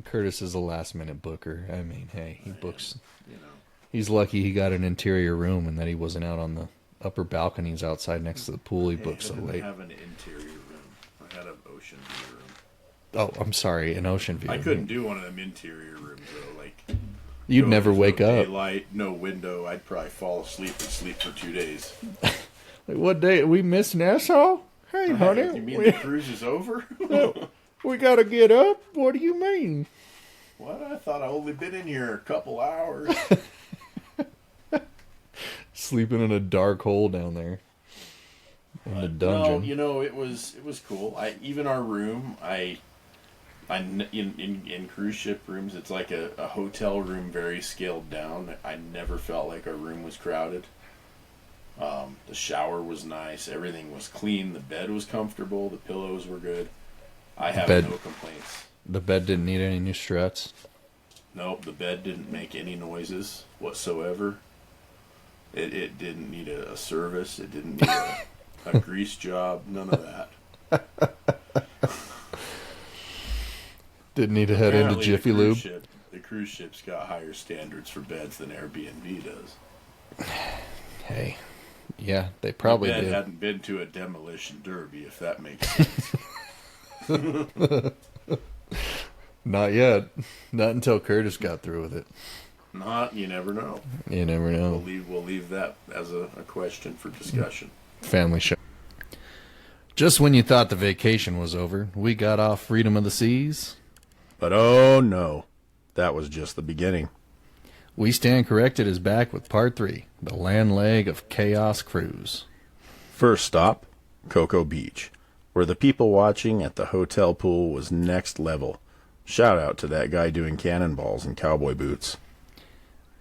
Curtis is a last minute booker. I mean, hey, he I books. am, you know. He's lucky he got an interior room and that he wasn't out on the upper balconies outside next to the pool. He Hey, booked I so didn't late. have an interior room. I had an ocean view room. Oh, I'm sorry, an ocean view. I couldn't do one of them interior rooms though. Like, You'd never there's no wake up. daylight, no window. I'd probably fall asleep and sleep for 2 days. Like, what day? We missed Nassau? Hey, honey. You mean the cruise is over? We gotta get up? What do you mean? What? I thought I only been in here a couple hours. Sleeping in a dark hole down there in the dungeon. No, it was cool. Even our room, in cruise ship rooms, it's like a hotel room, very scaled down. I never felt like our room was crowded. The shower was nice. Everything was clean. The bed was comfortable. The pillows were good. I have no complaints. The bed didn't need any new struts. Nope, the bed didn't make any noises whatsoever. It didn't need a service. It didn't need a grease job. None of that. Didn't need to head into Apparently Jiffy Lube. The cruise ship's got higher standards for beds than Airbnb does. Hey, yeah, they probably The bed did. hadn't been to a demolition derby, if that makes sense. Not yet. Not until Curtis got through with it. You never know. You never know. We'll leave that as a question for discussion. Family show. Just when you thought the vacation was over, we got off Freedom of the Seas. But oh no, that was just the beginning. We Stand Corrected is back with part 3, the land leg of Chaos Cruise. First stop, Coco Beach, where the people watching at the hotel pool was next level. Shout out to that guy doing cannonballs and cowboy boots.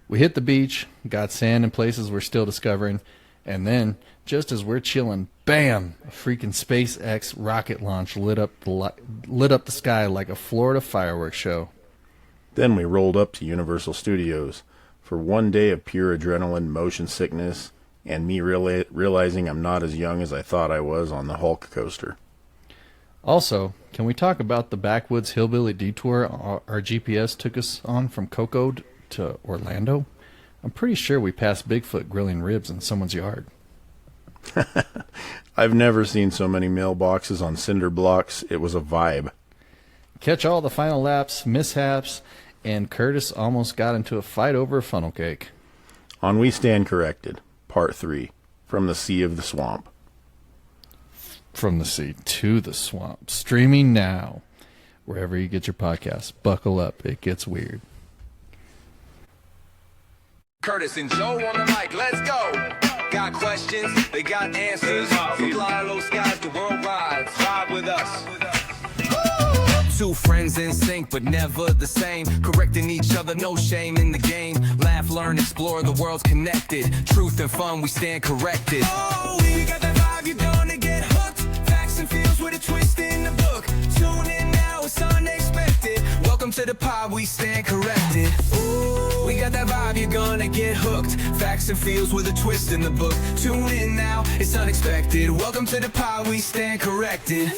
We hit the beach, got sand in places we're still discovering, and then, just as we're chilling, bam! A freaking SpaceX rocket launch lit up the sky like a Florida fireworks show. Then we rolled up to Universal Studios for one day of pure adrenaline, motion sickness, and me realizing I'm not as young as I thought I was on the Hulk coaster. Also, can we talk about the backwoods hillbilly detour our GPS took us on from Coco to Orlando? I'm pretty sure we passed Bigfoot grilling ribs in someone's yard. I've never seen so many mailboxes on cinder blocks. It was a vibe. Catch all the final laps, mishaps, and Curtis almost got into a fight over a funnel cake. On We Stand Corrected, Part 3, From the Sea of the Swamp. From the sea to the swamp. Streaming now. Wherever you get your podcasts. Buckle up. It gets weird. Kurtis and Joe on the mic, let's go. Got questions, they got answers. From fly low skies to worldwide, ride with us. Two friends in sync, but never the same. Correcting each other, no shame in the game. Laugh, learn, explore, the world's connected. Truth and fun, we stand corrected. Oh, we got that vibe, you're gonna get hooked. Facts and feels with a twist in the book. Tune in now, it's unexpected. Welcome to the pod, we stand corrected. Ooh, we got that vibe, you're gonna get hooked. Facts and feels with a twist in the book. Tune in now, it's unexpected. Welcome to the pod, we stand corrected.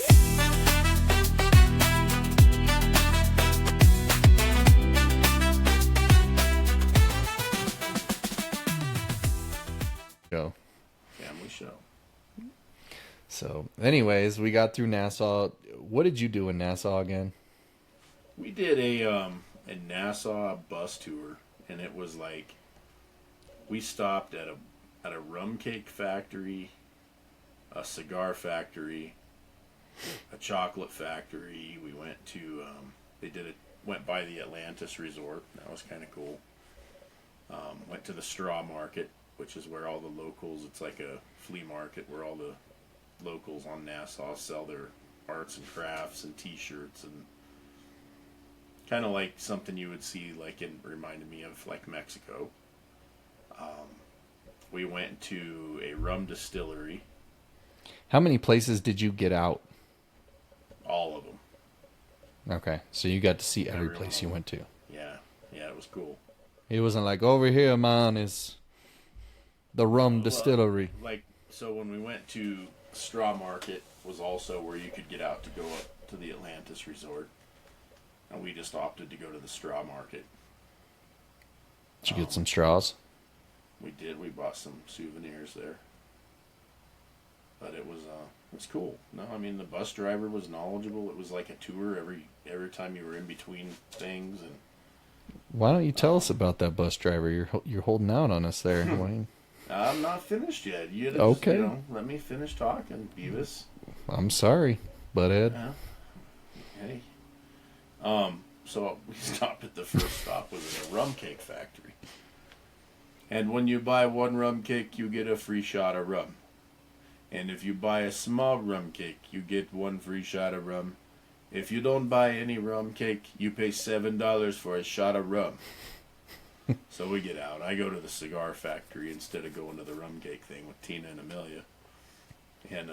Family show. So, anyways, we got through Nassau. What did you do in Nassau again? We did a Nassau bus tour, and it was like we stopped at a rum cake factory, a cigar factory, a chocolate factory. We went to went by the Atlantis Resort. That was kind of cool. Went to the straw market, which is where all the locals. It's like a flea market where all the locals on Nassau sell their arts and crafts and T-shirts, and kind of like something you would see reminded me of like Mexico. We went to a rum distillery. How many places did you get out? All of them. Okay, so you got to see every place you went to. Yeah, it was cool. It wasn't like, over here, man, is the rum distillery. So when we went to Straw Market was also where you could get out to go up to the Atlantis Resort. and we just opted to go to the straw market. Did you get some straws? We did. We bought some souvenirs there. But it was cool. No, I mean the bus driver was knowledgeable. It was like a tour every time you were in between things. And Why don't you tell us about that bus driver? You're holding out on us there, Wayne. I'm not finished yet. You just, Okay. let me finish talking, Beavis. I'm sorry, butthead. Yeah. Hey. So we stopped at the first stop was a rum cake factory. And when you buy one rum cake, you get a free shot of rum. And if you buy a small rum cake, you get one free shot of rum. If you don't buy any rum cake, you pay $7 for a shot of rum. So we get out. I go to the cigar factory instead of going to the rum cake thing with Tina and Amelia. And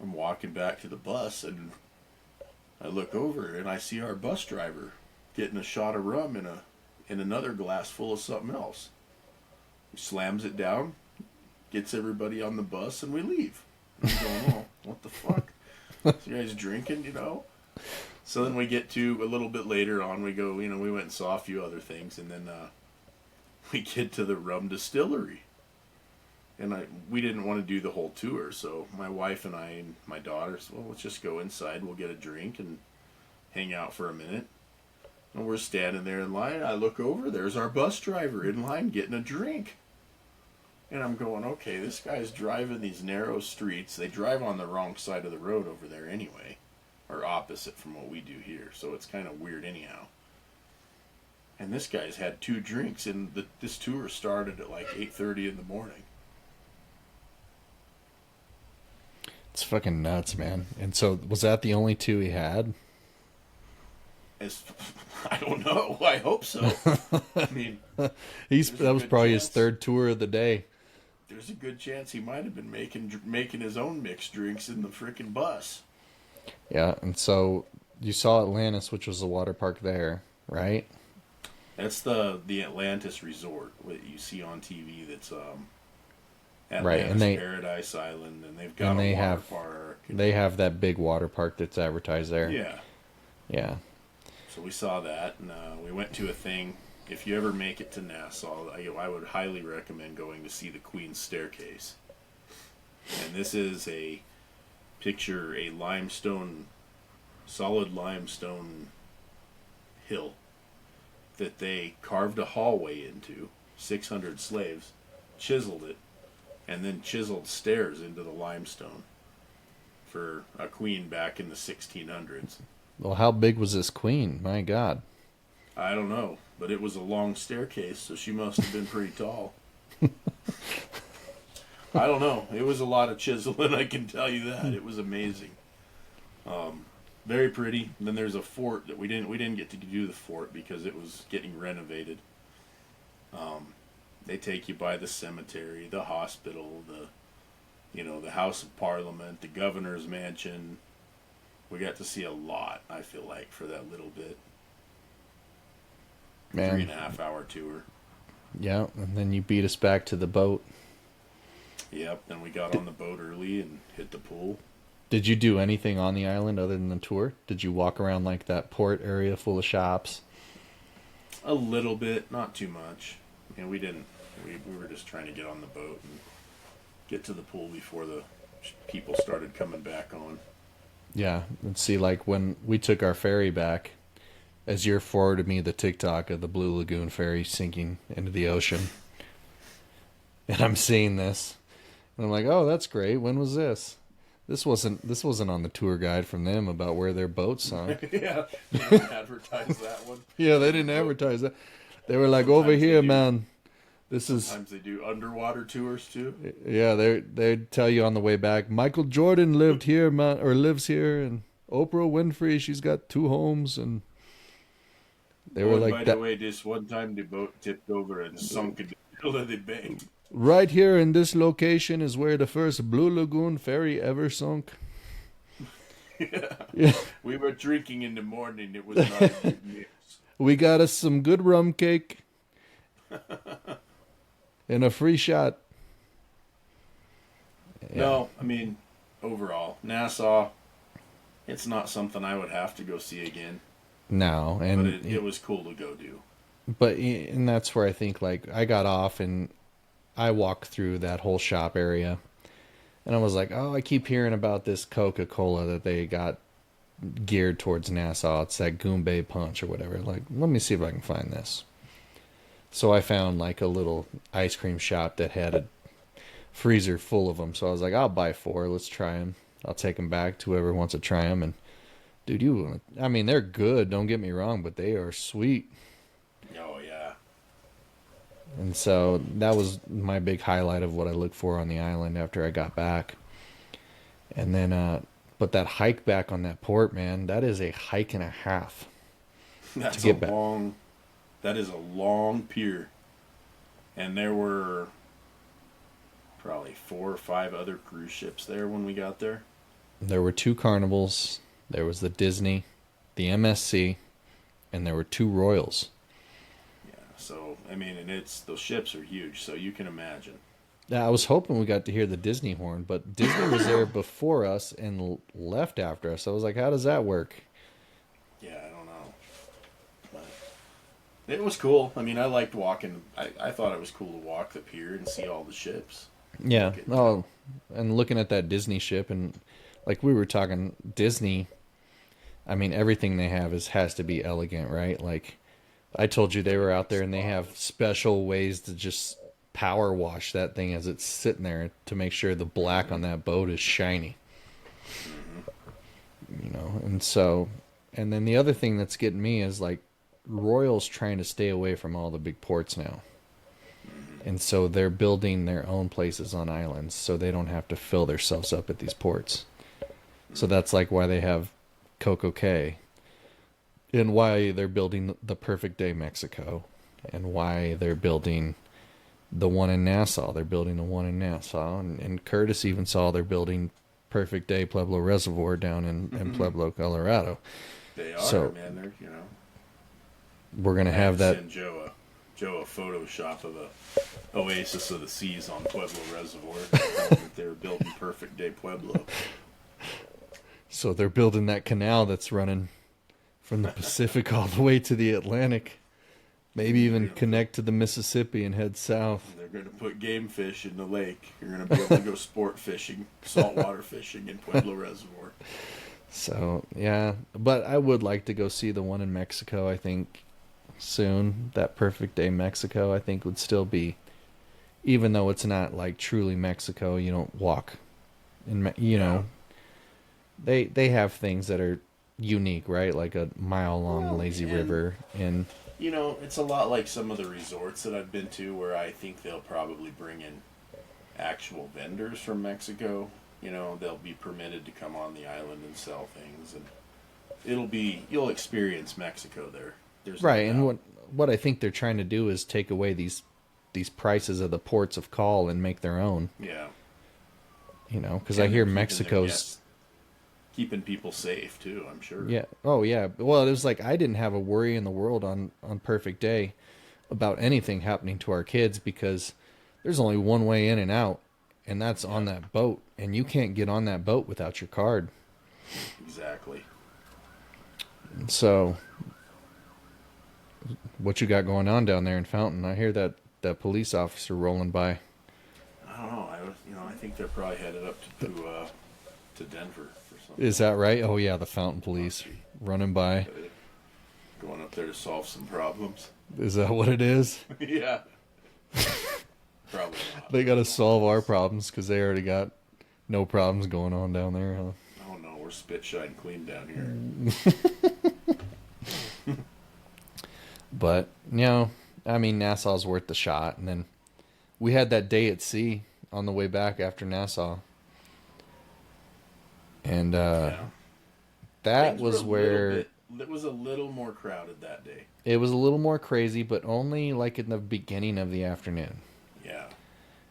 I'm walking back to the bus, and I look over, and I see our bus driver getting a shot of rum in another glass full of something else. He slams it down, gets everybody on the bus, and we leave. I'm going, oh, what the fuck? This guy's drinking, So then we get to a little bit later on, we go, we went and saw a few other things, and then we get to the rum distillery. And we didn't want to do the whole tour, so my wife and I and my daughter said, well, let's just go inside, we'll get a drink and hang out for a minute. And we're standing there in line, I look over, there's our bus driver in line getting a drink. And I'm going, okay, this guy's driving these narrow streets. They drive on the wrong side of the road over there anyway. Or opposite from what we do here. So it's kind of weird anyhow. And this guy's had 2 drinks, and this tour started at like 8:30 in the morning. It's fucking nuts, man. And so, was that the only 2 he had? I don't know. I hope so. I mean, That was probably his 3rd tour of the day. There's a good chance he might have been making his own mixed drinks in the frickin' bus. Yeah, and so you saw Atlantis, which was the water park there, right? That's the Atlantis Resort that you see on TV. That's Atlantis Right, and Paradise Island, and they've got a water park. They have that big water park that's advertised there. Yeah. Yeah. So we saw that, and we went to a thing. If you ever make it to Nassau, I would highly recommend going to see the Queen's Staircase. And this is a solid limestone hill that they carved a hallway into, 600 slaves, chiseled it, and then chiseled stairs into the limestone for a queen back in the 1600s. Well, how big was this queen? My God. I don't know, but it was a long staircase, so she must have been pretty tall. I don't know. It was a lot of chiseling, I can tell you that. It was amazing. Very pretty. And then there's a fort that we didn't get to do the fort because it was getting renovated. They take you by the cemetery, the hospital, the House of Parliament, the governor's mansion. We got to see a lot, I feel like, for that little bit. Man. 3.5 hour tour. Yeah, and then you beat us back to the boat. Yep, then we got on the boat early and hit the pool. Did you do anything on the island other than the tour? Did you walk around like that port area full of shops? A little bit, not too much. And we didn't. We were just trying to get on the boat and get to the pool before the people started coming back on. Yeah, and see, like when we took our ferry back, as you forwarded me the TikTok of the Blue Lagoon ferry sinking into the ocean, and I'm seeing this, and I'm like, oh, that's great. When was this? This wasn't on the tour guide from them about where their boat sunk. Yeah, they didn't advertise that one. Yeah, they didn't advertise that. They were like, over here, man. Sometimes they do underwater tours too. Yeah, they tell you on the way back, Michael Jordan lived here, man, or lives here, and Oprah Winfrey, she's got 2 homes, and they were like, by the way, this one time the boat tipped over and sunk in the middle of the bay. Right here in this location is where the first Blue Lagoon ferry ever sunk. Yeah. We were drinking in the morning. It was not a good mix. We got us some good rum cake and a free shot. Yeah. No, I mean, overall, Nassau, It's not something I would have to go see again, No, but and it was cool to go do. and that's where I think like I got off and I walked through that whole shop area, and I was like, oh, I keep hearing about this Coca-Cola that they got geared towards Nassau. It's that Goombay Punch or whatever. Like, let me see if I can find this. So I found like a little ice cream shop that had a freezer full of them. So I was like, I'll buy 4. Let's try them. I'll take them back to whoever wants to try them. And dude, I mean, they're good. Don't get me wrong, but they are sweet. Oh yeah. And so that was my big highlight of what I looked for on the island after I got back. And then, but that hike back on that port, man, that is a hike and a half. That's to get a back. long. That is a long pier, and there were probably 4 or 5 other cruise ships there when we got there. There were 2 Carnivals. There was the Disney, the MSC, and there were 2 Royals. Yeah, so I mean, and those ships are huge, so you can imagine. Yeah, I was hoping we got to hear the Disney horn, but Disney was there before us and left after us. I was like, how does that work? Yeah, I don't know, but it was cool. I mean, I liked walking. I thought it was cool to walk the pier and see all the ships. Yeah. Oh, and looking at that Disney ship, and like we were talking Disney, I mean, everything they have has to be elegant, right? Like I told you, they were out there and they have special ways to just power wash that thing as it's sitting there to make sure the black on that boat is shiny. You know, and so, and then the other thing that's getting me is like Royal's trying to stay away from all the big ports now. And so they're building their own places on islands so they don't have to fill themselves up at these ports. So that's like why they have Coco Cay, and why they're building the Perfect Day Mexico, and why they're building the one in Nassau. They're building the one in Nassau. And Kurtis even saw they're building Perfect Day Pueblo Reservoir down in Pueblo, Colorado. They are, So, man. They're, you know. We're going to have that. Send Joe a Photoshop of a Oasis of the Seas on Pueblo Reservoir. They were building Perfect Day Pueblo. So they're building that canal that's running from the Pacific all the way to the Atlantic. Maybe even connect to the Mississippi and head south. They're going to put game fish in the lake. You're going to be able to go sport fishing, saltwater fishing in Pueblo Reservoir. So, yeah. But I would like to go see the one in Mexico, I think, soon. That Perfect Day Mexico, I think, would still be, even though it's not like truly Mexico, you don't walk. You know, they have things that are unique, right? Like a mile-long lazy river. And you know, it's a lot like some of the resorts that I've been to where I think they'll probably bring in actual vendors from Mexico. You know, they'll be permitted to come on the island and sell things, and you'll experience Mexico there. There's right, no and what I think they're trying to do is take away these prices of the ports of call and make their own. Yeah. You know, because I hear Mexico's keeping people safe too, I'm sure. Yeah. Oh, yeah. Well, it was like I didn't have a worry in the world on Perfect Day about anything happening to our kids, because there's only one way in and out, and that's on that boat, and you can't get on that boat without your card. Exactly. So, what you got going on down there in Fountain? I hear that police officer rolling by. I don't know. I think they're probably headed up to Denver. Is that right? Oh, yeah, the Fountain Police running by. Going up there to solve some problems. Is that what it is? Yeah. Probably not. They got to solve our problems because they already got no problems going on down there, huh? Oh, no, we're spit shine clean down here. But, you know, I mean, Nassau's worth the shot. And then we had that day at sea on the way back after Nassau. And that Things was were where it was a little more crowded that day. it was a little more crazy, but only like in the beginning of the afternoon. Yeah.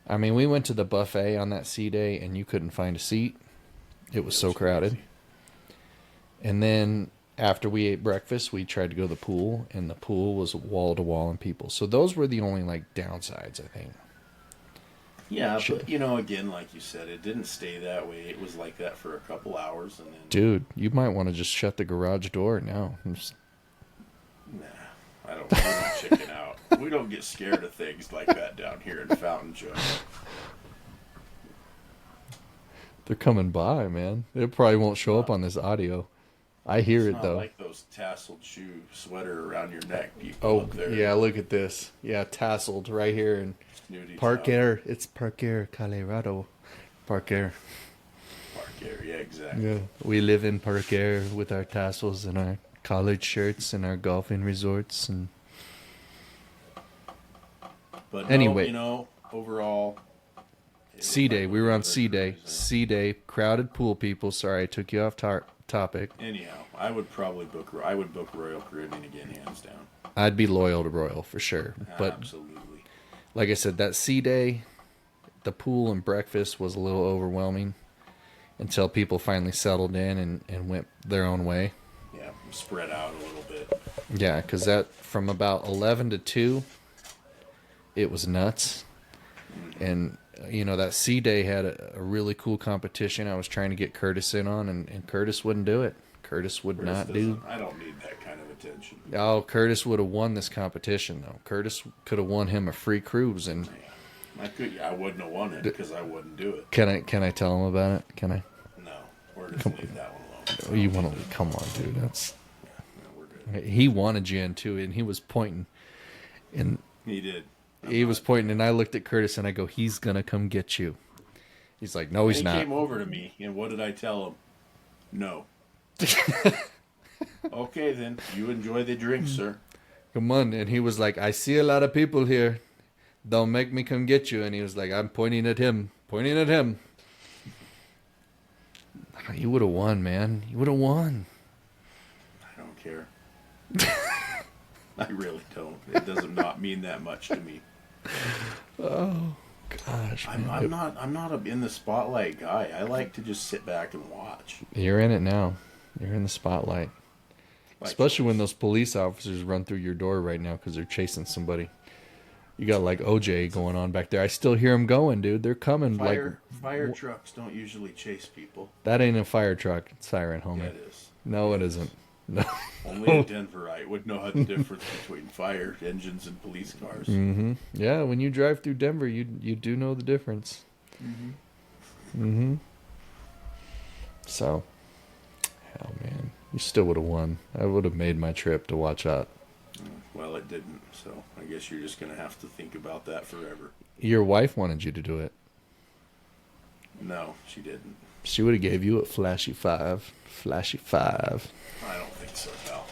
I mean, we went to the buffet on that sea day, and you couldn't find a seat. It was so crowded. Crazy. And then after we ate breakfast, we tried to go to the pool, and the pool was wall to wall and people. So those were the only like downsides, I think. Yeah, but again, like you said, it didn't stay that way. It was like that for a couple hours, and then Dude, you might want to just shut the garage door now. nah, I don't. We don't chicken out. We don't get scared of things like that down here in Fountain Joe. They're coming by, man. It probably won't show up on this audio. I hear It's it not though. like those tasseled shoe sweater around your neck people Oh, up there. yeah, look at this. Yeah, tasseled right here in Snooty Park top. Air. It's Park Air, Colorado. Park Air. Park area, exactly. Yeah. We live in Park Air with our tassels and our college shirts and our golfing resorts. And But Anyway. no, overall. Sea Day. We were on Sea Day. Cruise, Sea Day. Crowded pool people. Sorry, I took you off topic. Anyhow, I would book Royal Caribbean again, hands down. I'd be loyal to Royal for sure. But Absolutely. like I said, that Sea Day, the pool and breakfast was a little overwhelming until people finally settled in and went their own way. Yeah, spread out a little bit. Yeah, because that from about 11 to 2, it was nuts. And, that Sea Day had a really cool competition I was trying to get Curtis in on, and Curtis wouldn't do it. Curtis would not do. I don't need that kind of attention. Oh, Curtis would have won this competition, though. Curtis could have won him a free cruise. And I wouldn't have won it because I wouldn't do it. can I tell him about it? Can I? No, we're just leave that one alone. Oh, you want to come on, dude? That's No, we're good. he wanted you in too, and he was pointing, and He did. he was pointing, and I looked at Curtis and I go, "He's gonna come get you." He's like, "No, he's He not." came over to me, and what did I tell him? No. Okay, then. You enjoy the drink, sir. Come on, and he was like, "I see a lot of people here. Don't make me come get you." And he was like, "I'm pointing at him, pointing at him." You would have won, man. You would have won. I don't care. I really don't. It does not mean that much to me. Oh gosh, man. I'm not a in the spotlight guy. I like to just sit back and watch. You're in it now. You're in the spotlight. Like, Especially when those police officers run through your door right now because they're chasing somebody. You got like OJ going on back there. I still hear them going, dude. They're coming. fire trucks don't usually chase people. That ain't a fire truck siren, homie. Yeah, it is. No, it isn't. No. Only in Denver, I would know the difference between fire engines and police cars. Mm-hmm. Yeah, when you drive through Denver, you do know the difference. Mm-hmm. So, hell, man, you still would have won. I would have made my trip to watch out. Well, it didn't, so I guess you're just gonna have to think about that forever. Your wife wanted you to do it. No, she didn't. She would have gave you a flashy 5. Flashy 5. I don't think so, pal.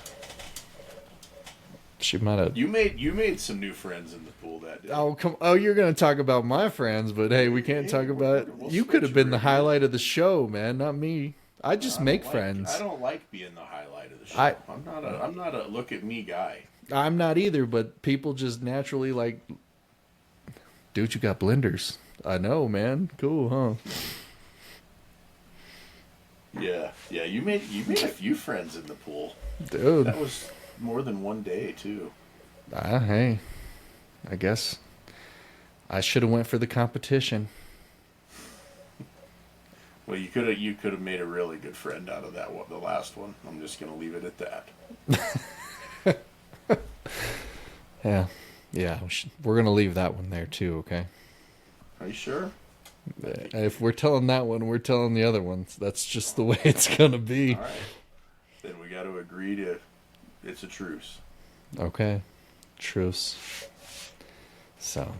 She might have. You made some new friends in the pool that day. Oh, come. Oh, you're gonna talk about my friends, but hey, we can't talk about it. we'll You could have switch been the reviews. highlight of the show, man, not me. I just make friends. I don't like being the highlight of the show. I- I'm not a look at me guy. I'm not either, but people just naturally like, dude, you got blenders. I know, man. Cool, huh? Yeah. You made a few friends in the pool. Dude. That was more than one day too. Hey, I guess I should have went for the competition. Well, you could have made a really good friend out of that one, the last one. I'm just gonna leave it at that. Yeah, we're gonna leave that one there too. Okay. Are you sure? If we're telling that one, we're telling the other ones. That's just the way it's gonna be. All right. Then we got to agree to. It's a truce. Okay. Truce. So,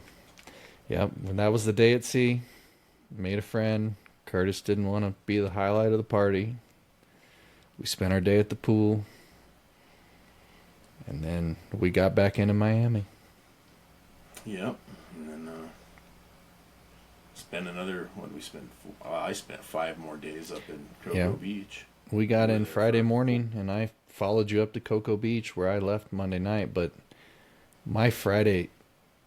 yep. When that was the day at sea, made a friend. Curtis didn't want to be the highlight of the party. We spent our day at the pool. And then we got back into Miami. Yep. And then spend another. What did we spend? I spent 5 more days up in Coco Beach. We got in Friday morning, and I followed you up to Coco Beach where I left Monday night. But my Friday,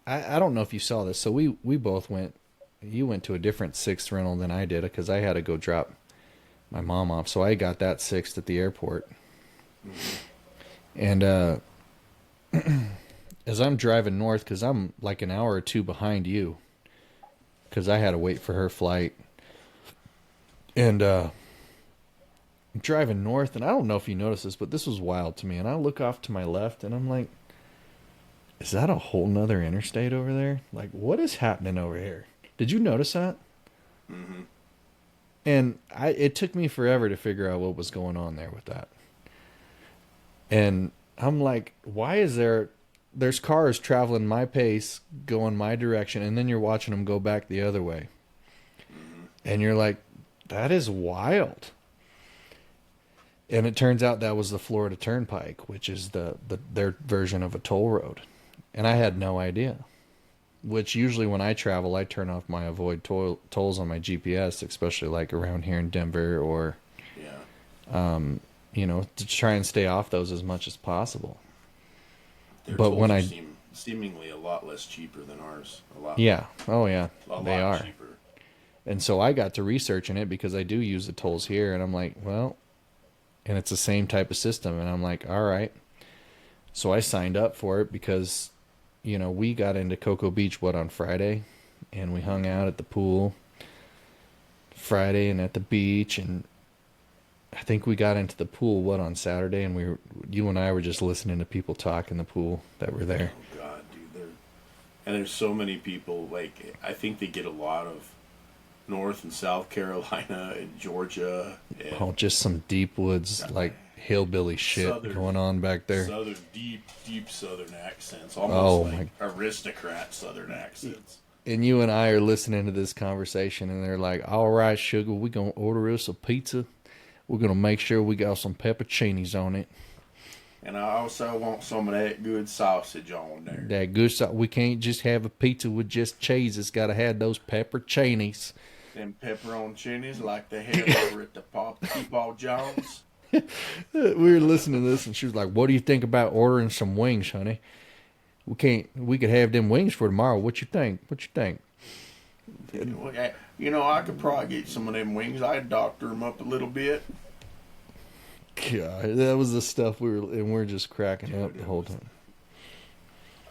I don't know if you saw this. So we both went. You went to a different 6th rental than I did because I had to go drop my mom off. So I got that 6th at the airport. And as I'm driving north, because I'm like an hour or two behind you, because I had to wait for her flight. And I'm driving north, and I don't know if you noticed this, but this was wild to me. And I look off to my left, and I'm like, is that a whole nother interstate over there? Like, what is happening over here? Did you notice that? Mm-hmm. And it took me forever to figure out what was going on there with that. And I'm like, why is there's cars traveling my pace, going my direction, and then you're watching them go back the other way. Mm-hmm. And you're like, that is wild. And it turns out that was the Florida Turnpike, which is their version of a toll road. And I had no idea. Which usually when I travel, I turn off my avoid tolls on my GPS, especially like around here in Denver or, to try and stay off those as much as possible. Their But tolls when seem seemingly a lot less cheaper than ours. A lot. Yeah. Oh, yeah. A They lot are. cheaper. And so I got to researching it because I do use the tolls here. And I'm like, well, and it's the same type of system. And I'm like, all right. So I signed up for it because, we got into Coco Beach, on Friday? And we hung out at the pool Friday and at the beach. And I think we got into the pool, on Saturday? And you and I were just listening to people talk in the pool that were there. Oh, God, dude. There's so many people, like, I think they get a lot of North and South Carolina and Georgia. And Just some deep woods, like hillbilly shit going on back there. Southern, deep Southern accents. Almost like my... aristocrat Southern accents. And you and I are listening to this conversation, and they're like, all right, sugar, we're going to order us a pizza. We're going to make sure we got some pepperoncinis on it. And I also want some of that good sausage on there. That good we can't just have a pizza with just cheese. It's got to have those pepperoncinis. Them pepperoncinis like they have over at the Paw Jones. We were listening to this, and she was like, what do you think about ordering some wings, honey? We could have them wings for tomorrow. What you think? I could probably get some of them wings. I'd doctor them up a little bit. God, that was the stuff we're just cracking up the whole time.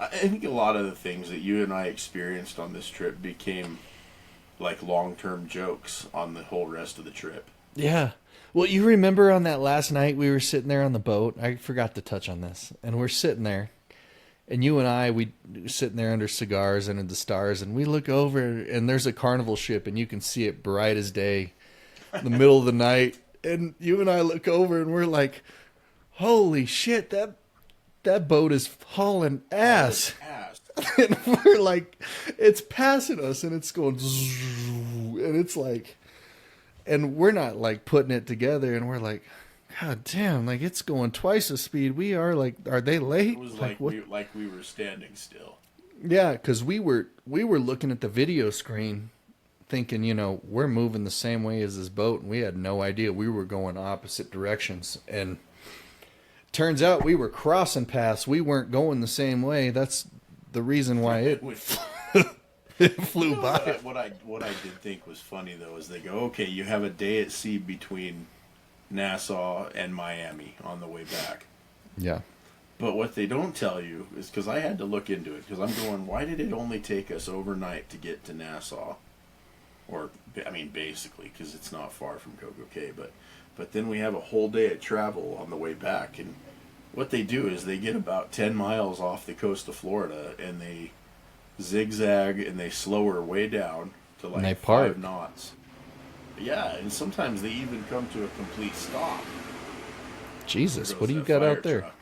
I think a lot of the things that you and I experienced on this trip became like long-term jokes on the whole rest of the trip. Yeah. Well, you remember on that last night we were sitting there on the boat. I forgot to touch on this. And we're sitting there. And you and I, we sitting there under cigars and in the stars. And we look over and there's a carnival ship. And you can see it bright as day in the middle of the night. And you and I look over and we're like, holy shit, that boat is hauling ass. And we're like, it's passing us and it's going, and it's like, and we're not like putting it together, and we're like, God damn, like it's going twice the speed we are. Like, are they late? It was like we were standing still. Yeah, because we were looking at the video screen, thinking, we're moving the same way as this boat, and we had no idea we were going opposite directions. And turns out we were crossing paths. We weren't going the same way. That's the reason why it flew by. What I did think was funny though is they go, okay, you have a day at sea between Nassau and Miami on the way back. Yeah. But what they don't tell you is, because I had to look into it, because I'm going, why did it only take us overnight to get to Nassau? Or, I mean, basically, because it's not far from Coco Cay, but then we have a whole day of travel on the way back, and what they do is they get about 10 miles off the coast of Florida, and they zigzag and they slow her way down to like 5 knots. Yeah, and sometimes they even come to a complete stop. Jesus, what do you got out there? Truck.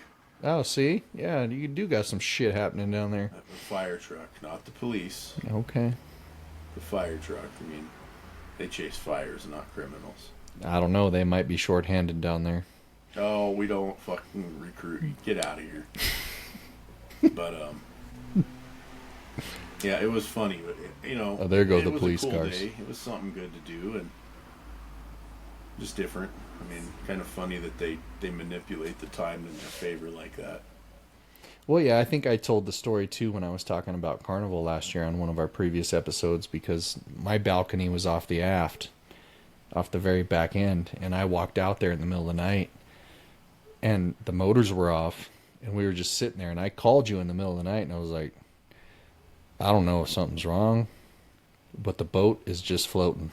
Oh, see? Yeah, you do got some shit happening down there. The fire truck, not the police. Okay. The fire truck. I mean, they chase fires, not criminals. I don't know. They might be short-handed down there. Oh, we don't fucking recruit. Get out of here. But, yeah, it was funny. But, oh, there go the police cars. Day. It was something good to do, and just different. I mean, kind of funny that they manipulate the time in their favor like that. Well, yeah, I think I told the story, too, when I was talking about Carnival last year on one of our previous episodes, because my balcony was off the aft, off the very back end, and I walked out there in the middle of the night, and the motors were off, and we were just sitting there, and I called you in the middle of the night, and I was like, I don't know if something's wrong. but the boat is just floating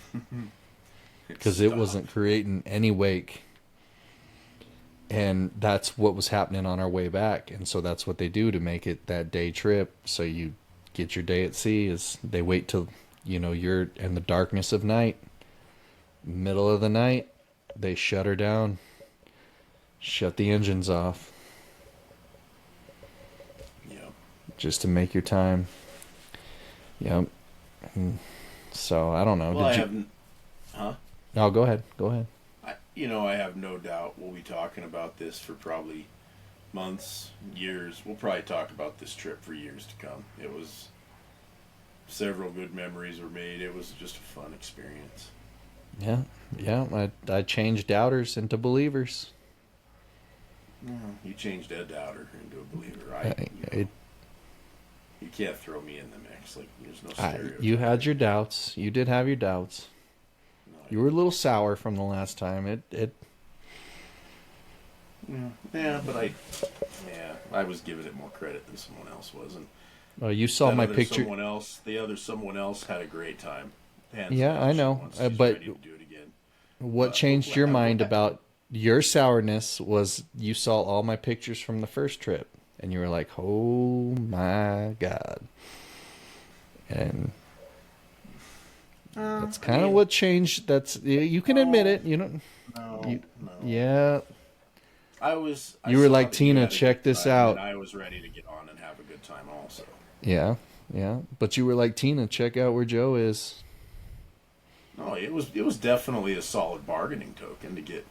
because it stopped. wasn't creating any wake. And that's what was happening on our way back. And so that's what they do to make it that day trip. So you get your day at sea is they wait till, you're in the darkness of night, middle of the night, they shut her down, shut the engines off. Yep. Just to make your time. Yep. So I don't know. Well, I haven't. Huh? No, go ahead. I have no doubt we'll be talking about this for probably months, years. We'll probably talk about this trip for years to come. It was several good memories were made. It was just a fun experience. Yeah. I changed doubters into believers. You changed a doubter into a believer. You can't throw me in the mix. Like there's no stereotype. You had your doubts. You did have your doubts. No, You were a little sour from the last time. I was giving it more credit than someone else was, and You saw my picture. Someone else had a great time. Yeah, I know. She's But ready to do it again. what changed your mind about your sourness was you saw all my pictures from the first trip, and you were like, "Oh my God!" And that's kind of what changed. You can admit it. No. Yeah. I You were saw like, that you "Tina, had a check good this time, out." and I was ready to get on and have a good time also. Yeah. But you were like, "Tina, check out where Joe is." No, it was definitely a solid bargaining token to get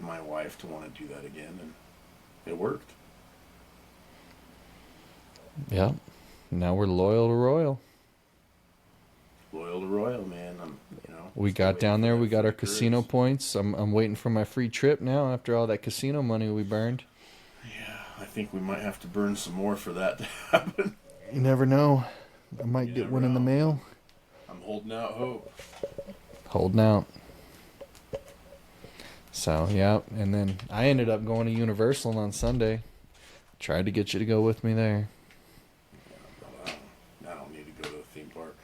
my wife to want to do that again, and it worked. Yeah. Now we're loyal to Royal. Loyal to Royal, man. We still got waiting down for there. that We got our free casino cruise. points. I'm waiting for my free trip now after all that casino money we burned. Yeah, I think we might have to burn some more for that to happen. You never know. I might You get never one in the know. mail. I'm holding out hope. Holding out. So, yeah. And then I ended up going to Universal on Sunday. Tried to get you to go with me there. I don't need to go to a theme park.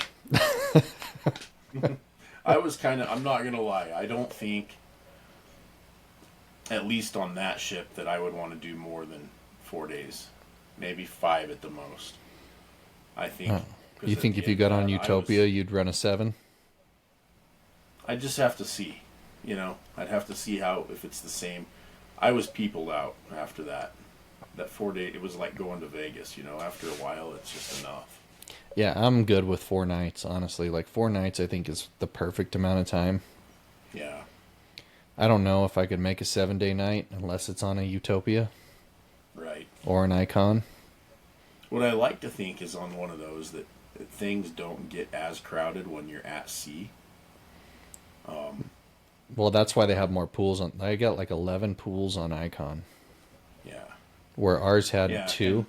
I'm not going to lie, I don't think, at least on that ship, that I would want to do more than 4 days. Maybe 5 at the most. I think. Oh. 'Cause You at think the if you end got of on that, Utopia, you'd run a 7? I just have to see. I'd have to see if it's the same. I was peopled out after that. That 4 day, it was like going to Vegas, after a while, it's just enough. Yeah, I'm good with 4 nights, honestly. Like 4 nights I think is the perfect amount of time. Yeah. I don't know if I could make a 7-day night unless it's on a Utopia Right. or an Icon. What I like to think is on one of those that things don't get as crowded when you're at sea. Well, that's why they have more pools on. I got like 11 pools on Icon, Yeah. where ours had Yeah, 2.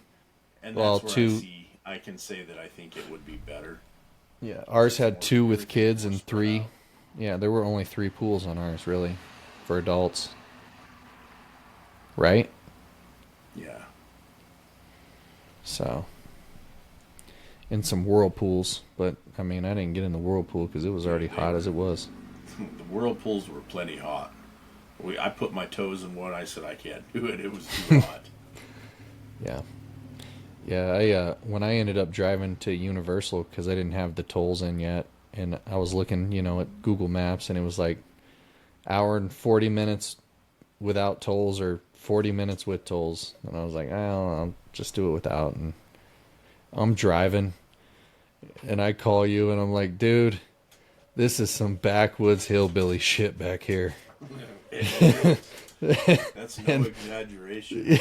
And Well, that's where 2. I can say that I think it would be better. Yeah, ours had 2 with Everything's kids more and spread 3. out. Yeah, there were only 3 pools on ours, really, for adults. Right? Yeah. So, in some whirlpools, but I mean, I didn't get in the whirlpool because it was already hot as it was. The whirlpools were plenty hot. I put my toes in one. I said I can't do it. It was too hot. Yeah. I when I ended up driving to Universal because I didn't have the tolls in yet, and I was looking, at Google Maps, and it was like hour and 40 minutes without tolls or 40 minutes with tolls, and I was like, I'll just do it without. And I'm driving, and I call you, and I'm like, dude, this is some backwoods hillbilly shit back here. That's no exaggeration.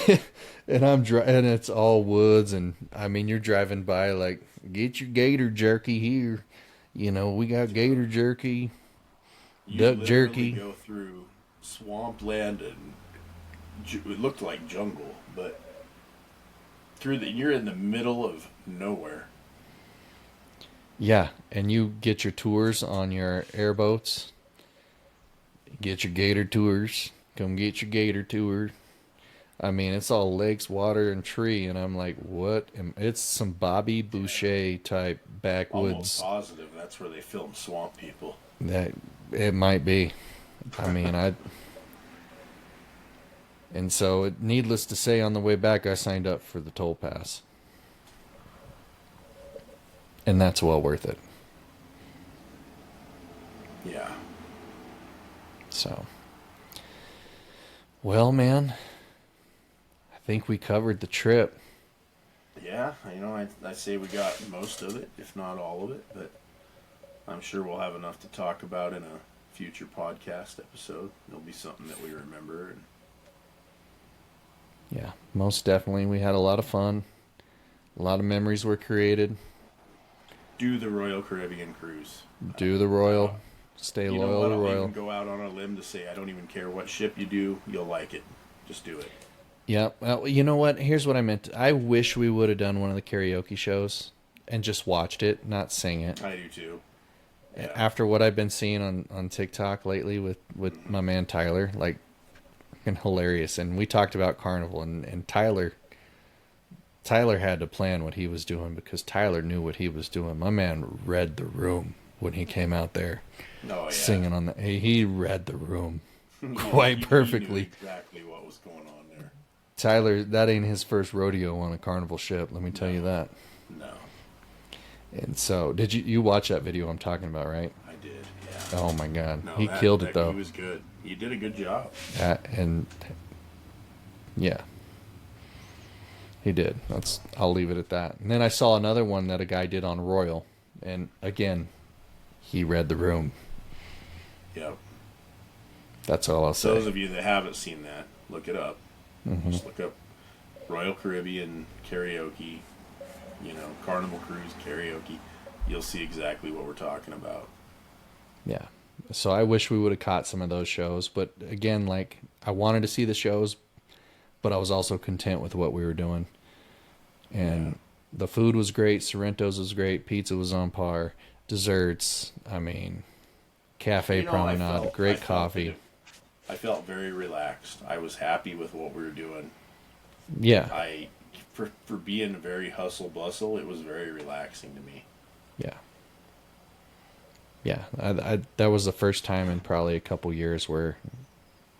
And and it's all woods, and I mean, you're driving by like, get your gator jerky here. We got gator jerky, You duck literally jerky. go through swampland and it looked like jungle, but you're in the middle of nowhere. Yeah, and you get your tours on your airboats. Get your gator tours. Come get your gator tour. I mean, it's all lakes, water, and tree, and I'm like, what? It's some Bobby Boucher type Almost backwoods. positive that's where they filmed Swamp People. That it might be. I mean, and so, needless to say, on the way back, I signed up for the toll pass, and that's well worth it. Yeah. So, well, man, I think we covered the trip. Yeah, I say we got most of it, if not all of it, but I'm sure we'll have enough to talk about in a future podcast episode. It'll be something that we remember. And Yeah, most definitely. We had a lot of fun. A lot of memories were created. do the Royal Caribbean cruise. Do the Royal. Stay You know loyal what? to I'll Royal. even go out on a limb to say I don't even care what ship you do. You'll like it. Just do it. Yeah. Well, you know what? Here's what I meant. I wish we would have done one of the karaoke shows and just watched it, not sing it. I do too. Yeah. After what I've been seeing on TikTok lately with my man Tyler, like, fucking hilarious. And we talked about Carnival, and Tyler had to plan what he was doing because Tyler knew what he was doing. My man read the room when he came out there Oh, yeah. singing on the. He read the room Yeah, quite he perfectly. knew exactly what was going on there. Tyler, that ain't his first rodeo on a Carnival ship. Let me tell you that. No, And so, did you watch that video I'm talking about, right? I did. Yeah. Oh my God, No, he killed it though. He was good. He did a good job. And yeah, he did. I'll leave it at that. And then I saw another one that a guy did on Royal, and again, he read the room. Yep. That's all I'll say. Those of you that haven't seen that, look it up. Mm-hmm. Just look up Royal Caribbean karaoke, Carnival Cruise karaoke. You'll see exactly what we're talking about. Yeah. So I wish we would have caught some of those shows, but again, like, I wanted to see the shows, but I was also content with what we were doing. And the food was great. Sorrento's was great. Pizza was on par. Desserts. I mean, cafe promenade. Great coffee. I felt very relaxed. I was happy with what we were doing. Yeah. For being very hustle bustle, it was very relaxing to me. Yeah. Yeah. That was the first time in probably a couple years where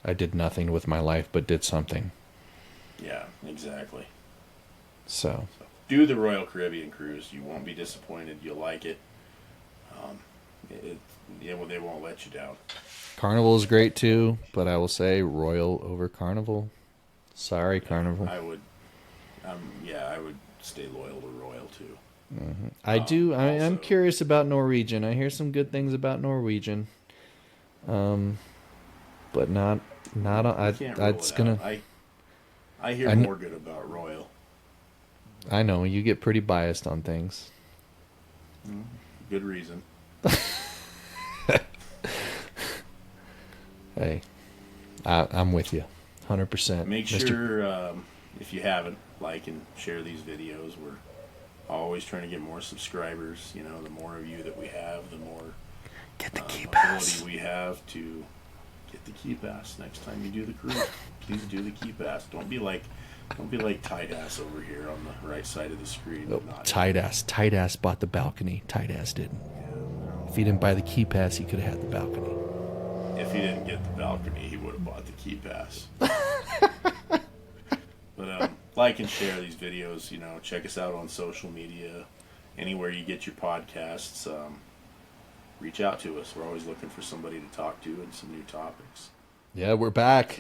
I did nothing with my life but did something. Yeah, exactly. So do the Royal Caribbean cruise. You won't be disappointed. You'll like it. They won't let you down. Carnival is great too, but I will say Royal over Carnival. Sorry, Carnival. I would stay loyal to Royal too. Mm-hmm. I'm curious about Norwegian. I hear some good things about Norwegian. But not. It's gonna. I hear more good about Royal. I know you get pretty biased on things. Good reason. Hey, I'm with you, 100%. Make sure if you haven't, like and share these videos. We're always trying to get more subscribers. The more of you that we have, the more Get the key pass. ability we have to get the key pass next time you do the cruise. Please do the key pass. Don't be like tight ass over here on the right side of the screen. Oh, tight ass bought the balcony. Tight ass didn't. If he didn't buy the key pass, he could have had the balcony. If he didn't get the balcony, he would have bought the key pass. But like and share these videos. Check us out on social media, anywhere you get your podcasts. Reach out to us. We're always looking for somebody to talk to and some new topics. Yeah, we're back.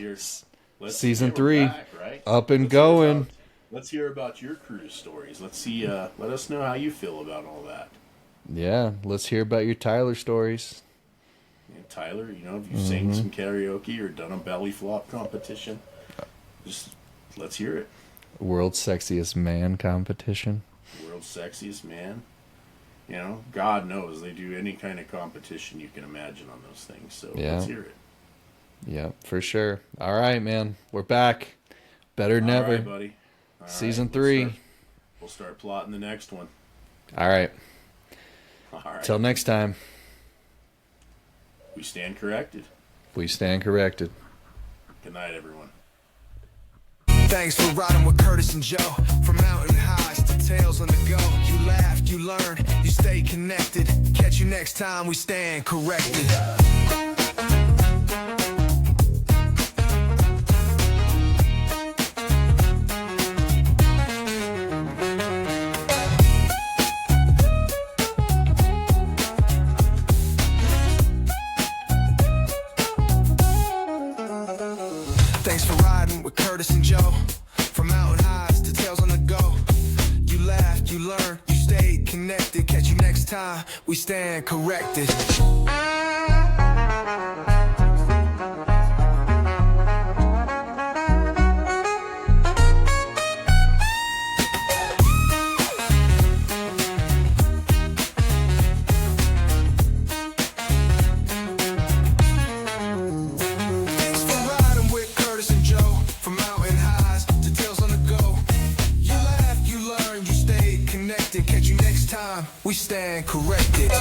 Season 3, back, right? up and going. Let's hear about your cruise stories. Let's see. Let us know how you feel about all that. Yeah, let's hear about your Tyler stories. And Tyler, if you've sang some karaoke or done a belly flop competition, just let's hear it. World's Sexiest Man competition. World's Sexiest Man. God knows they do any kind of competition you can imagine on those things. So let's hear it. Yeah, for sure. All right, man. We're back. Better than ever. All right, buddy. All Season right, 3. We'll start plotting the next one. All right. All right. Till next time. We stand corrected. We stand corrected. Good night, everyone. Thanks for riding with Kurtis and Joe. From mountain highs to tails on the go. You laughed, you learned, you stay connected. Catch you next time, we stand corrected. Thanks for riding with Kurtis and Joe. From mountain highs to tails on the go. You laughed, you learned, you stayed connected. Catch you next time, we stand corrected. We stand corrected.